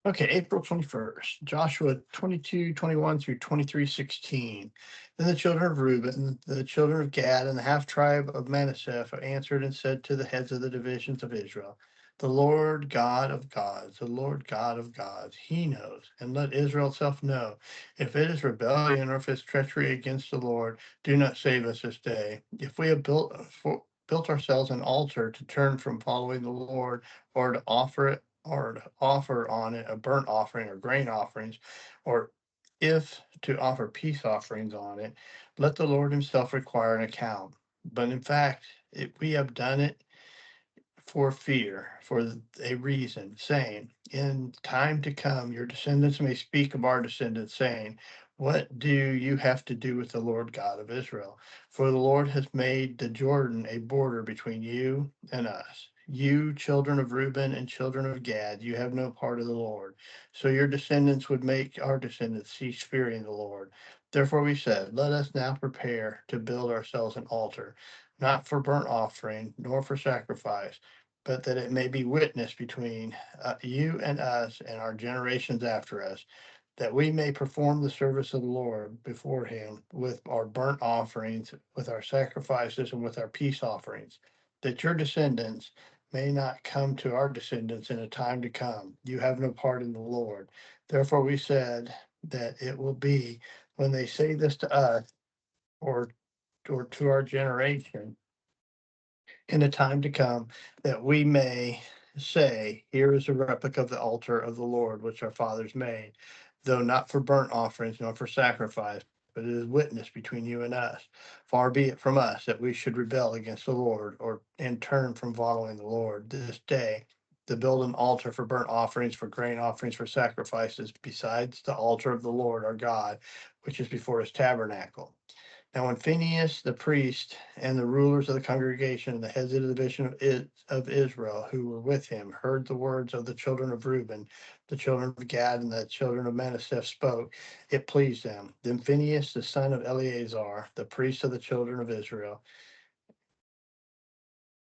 Okay, April 21st, Joshua 22:21 through 23:16. Then the children of Reuben, the children of Gad, and the half tribe of Manasseh answered and said to the heads of the divisions of Israel, the Lord God of gods, the Lord God of gods, he knows, and let Israel itself know. If it is rebellion or if it's treachery against the Lord, do not save us this day. If we have built ourselves an altar to turn from following the Lord, or to offer on it a burnt offering or grain offerings, or if to offer peace offerings on it, let the Lord himself require an account. But in fact, we have done it for fear, for a reason, saying, in time to come, your descendants may speak of our descendants, saying, what do you have to do with the Lord God of Israel? For the Lord has made the Jordan a border between you and us. You, children of Reuben and children of Gad, you have no part of the Lord. So your descendants would make our descendants cease fearing the Lord. Therefore we said, let us now prepare to build ourselves an altar, not for burnt offering, nor for sacrifice, but that it may be witness between you and us and our generations after us, that we may perform the service of the Lord before him with our burnt offerings, with our sacrifices, and with our peace offerings, that your descendants may not come to our descendants in a time to come. You have no part in the Lord. Therefore, we said that it will be when they say this to us or to our generation in a time to come, that we may say, here is a replica of the altar of the Lord, which our fathers made, though not for burnt offerings nor for sacrifice, but it is witness between you and us. Far be it from us that we should rebel against the Lord, or and turn from following the Lord this day, to build an altar for burnt offerings, for grain offerings, for sacrifices, besides the altar of the Lord our God, which is before his tabernacle. Now, when Phinehas the priest and the rulers of the congregation and the heads of the division of Israel who were with him heard the words of the children of Reuben, the children of Gad, and the children of Manasseh spoke, it pleased them. Then Phinehas the son of Eleazar, the priest of the children of Israel,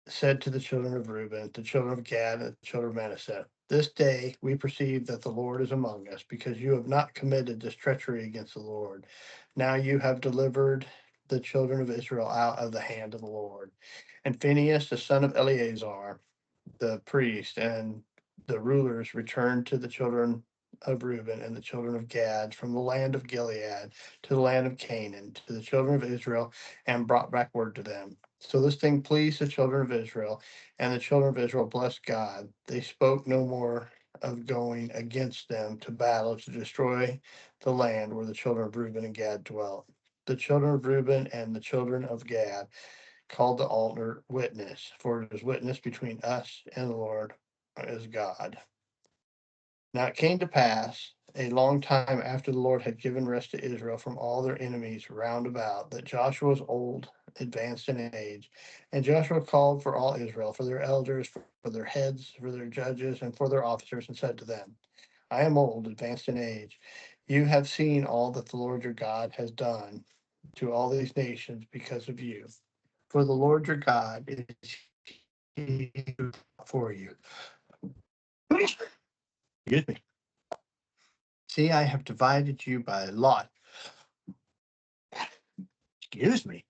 said to the children of Reuben, the children of Gad, and the children of Manasseh, this day we perceive that the Lord is among us, because you have not committed this treachery against the Lord. Now you have delivered the children of Israel out of the hand of the Lord. And Phinehas, the son of Eleazar, the priest, and the rulers returned to the children of Reuben and the children of Gad from the land of Gilead to the land of Canaan to the children of Israel, and brought back word to them. So this thing pleased the children of Israel, and the children of Israel blessed God. They spoke no more of going against them to battle to destroy the land where the children of Reuben and Gad dwelt. The children of Reuben and the children of Gad called the altar witness, for it is witness between us and the Lord as God. Now it came to pass a long time after the Lord had given rest to Israel from all their enemies round about, that Joshua was old, advanced in age. And Joshua called for all Israel, for their elders, for their heads, for their judges, and for their officers, and said to them, I am old, advanced in age. You have seen all that the Lord your God has done to all these nations because of you. For the Lord your God is he who fought for you. Excuse me. See, I have divided you by lot. Excuse me.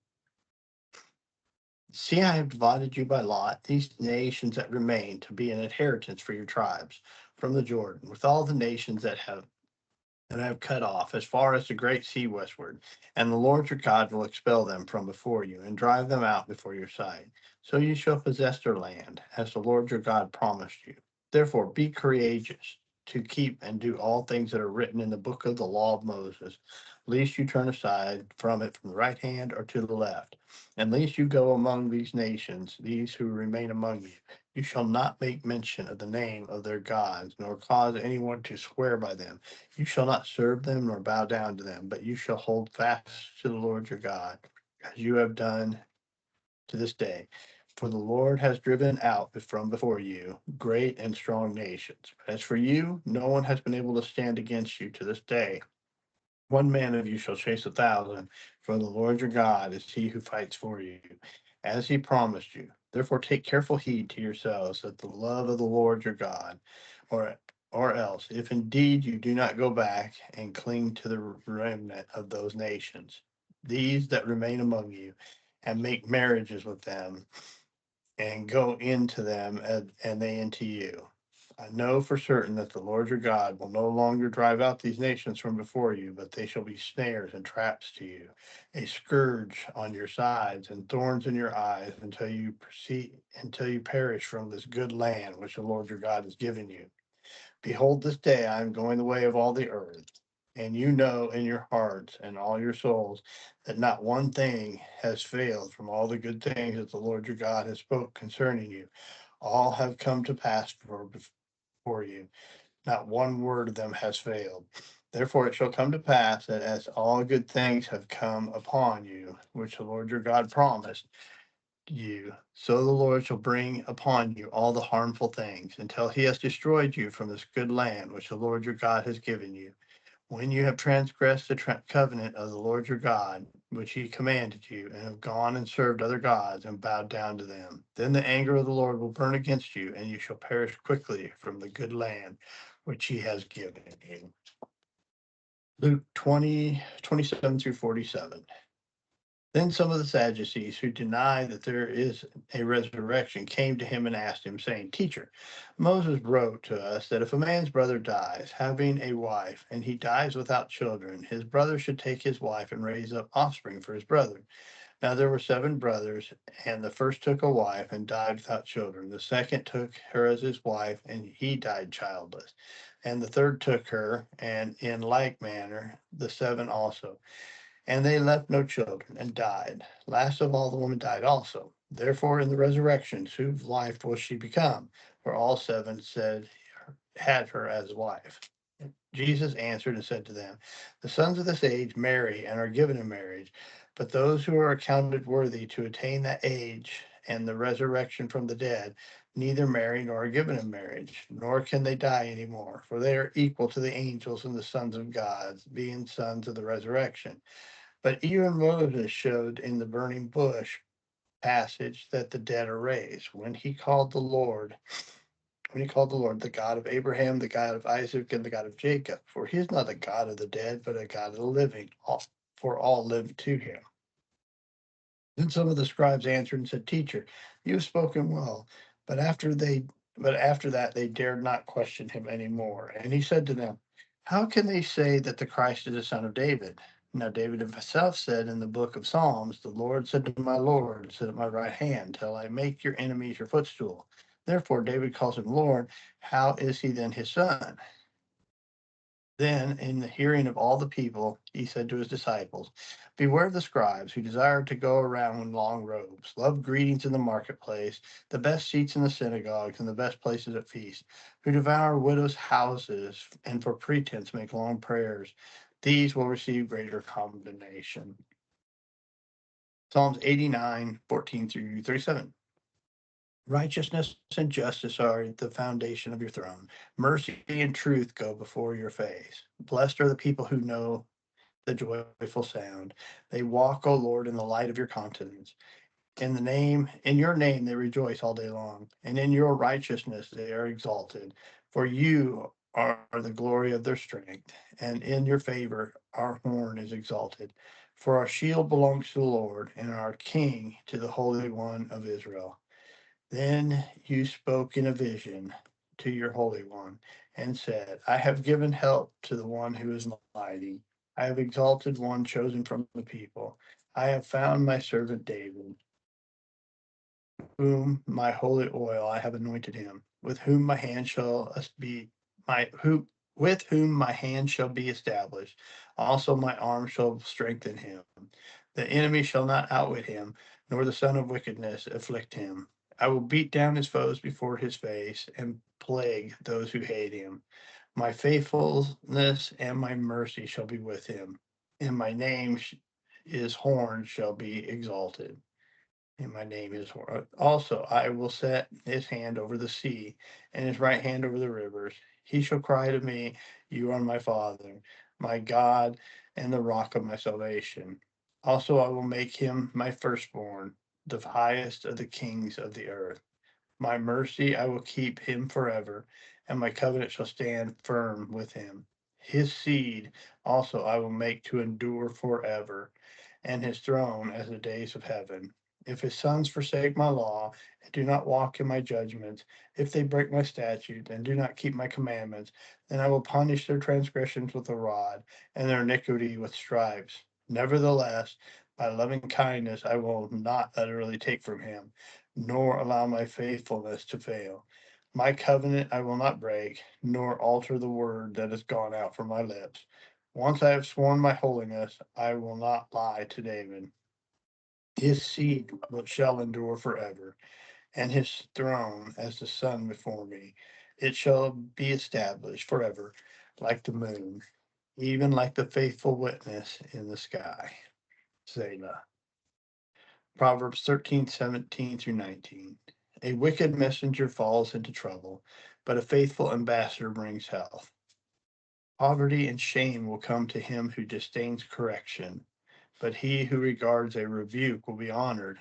See, I have divided you by lot, these nations that remain to be an inheritance for your tribes from the Jordan, with all the nations that I have cut off, as far as the great sea westward. And the Lord your God will expel them from before you, and drive them out before your sight. So you shall possess their land, as the Lord your God promised you. Therefore be courageous to keep and do all things that are written in the book of the law of Moses, lest you turn aside from it from the right hand or to the left, and lest you go among these nations, these who remain among you. You shall not make mention of the name of their gods, nor cause anyone to swear by them. You shall not serve them nor bow down to them, but you shall hold fast to the Lord your God, as you have done to this day. For the Lord has driven out from before you great and strong nations. As for you, no one has been able to stand against you to this day. One man of you shall chase 1,000, for the Lord your God is he who fights for you, as he promised you. Therefore take careful heed to yourselves that the love of the Lord your God, or Or else, if indeed you do not go back and cling to the remnant of those nations, these that remain among you, and make marriages with them, and go into them, and they into you. I know for certain that the Lord your God will no longer drive out these nations from before you, but they shall be snares and traps to you, a scourge on your sides and thorns in your eyes until you perish from this good land which the Lord your God has given you. Behold, this day I am going the way of all the earth, and you know in your hearts and all your souls that not one thing has failed from all the good things that the Lord your God has spoke concerning you. All have come to pass before you. Not one word of them has failed. Therefore it shall come to pass that as all good things have come upon you, which the Lord your God promised you, so the Lord shall bring upon you all the harmful things until he has destroyed you from this good land which the Lord your God has given you. When you have transgressed the covenant of the Lord your God, which he commanded you, and have gone and served other gods and bowed down to them, then the anger of the Lord will burn against you, and you shall perish quickly from the good land which he has given you. Luke 20:27 through 47. Then some of the Sadducees who deny that there is a resurrection came to him and asked him, saying, Teacher, Moses wrote to us that if a man's brother dies, having a wife, and he dies without children, his brother should take his wife and raise up offspring for his brother. Now there were 7 brothers, and the first took a wife and died without children. The second took her as his wife, and he died childless. And the third took her, and in like manner the 7 also. And they left no children and died. Last of all, the woman died also. Therefore, in the resurrection, whose wife will she become? For all 7 said had her as wife. Jesus answered and said to them, The sons of this age marry and are given in marriage, but those who are accounted worthy to attain that age and the resurrection from the dead neither marry nor are given in marriage, nor can they die any more, for they are equal to the angels and the sons of God, being sons of the resurrection. But even Moses showed in the burning bush passage that the dead are raised. When he called the Lord the God of Abraham, the God of Isaac, and the God of Jacob, for he is not the God of the dead, but a God of the living. For all live to him. Then some of the scribes answered and said, Teacher, you have spoken well. But after that they dared not question him any more. And he said to them, How can they say that the Christ is the son of David? Now David himself said in the book of Psalms, The Lord said to my Lord, Sit at my right hand till I make your enemies your footstool. Therefore David calls him Lord. How is he then his son? Then, in the hearing of all the people, he said to his disciples, Beware of the scribes who desire to go around in long robes, love greetings in the marketplace, the best seats in the synagogues, and the best places at feasts, who devour widows' houses, and for pretense make long prayers. These will receive greater condemnation. Psalms 89:14 through 37. Righteousness and justice are the foundation of your throne. Mercy and truth go before your face. Blessed are the people who know the joyful sound. They walk, O Lord, in the light of your countenance. In your name they rejoice all day long, and in your righteousness they are exalted. For you are the glory of their strength, and in your favor our horn is exalted. For our shield belongs to the Lord, and our King to the Holy One of Israel. Then you spoke in a vision to your Holy One and said, I have given help to the one who is mighty. I have exalted one chosen from the people. I have found my servant David, whom my holy oil I have anointed him, with whom my hand shall be my who with whom my hand shall be established. Also my arm shall strengthen him. The enemy shall not outwit him, nor the son of wickedness afflict him. I will beat down his foes before his face and plague those who hate him. My faithfulness and my mercy shall be with him, and my name is horn shall be exalted. And my name is also I will set his hand over the sea and his right hand over the rivers. He shall cry to me, You are my Father, my God, and the rock of my salvation. Also I will make him my firstborn, the highest of the kings of the earth. My mercy I will keep him forever, and my covenant shall stand firm with him. His seed also I will make to endure forever, and his throne as the days of heaven. If his sons forsake my law, and do not walk in my judgments, if they break my statutes, and do not keep my commandments, then I will punish their transgressions with a rod, and their iniquity with stripes. Nevertheless, by loving kindness I will not utterly take from him, nor allow my faithfulness to fail. My covenant I will not break, nor alter the word that has gone out from my lips. Once I have sworn my holiness, I will not lie to David. His seed shall endure forever, and his throne as the sun before me. It shall be established forever, like the moon, even like the faithful witness in the sky. Selah. Proverbs 13:17 through 19. A wicked messenger falls into trouble, but a faithful ambassador brings health. Poverty and shame will come to him who disdains correction, but he who regards a rebuke will be honored.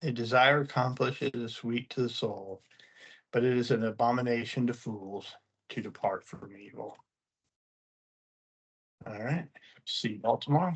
A desire accomplished is sweet to the soul, but it is an abomination to fools to depart from evil. All right. See you all tomorrow.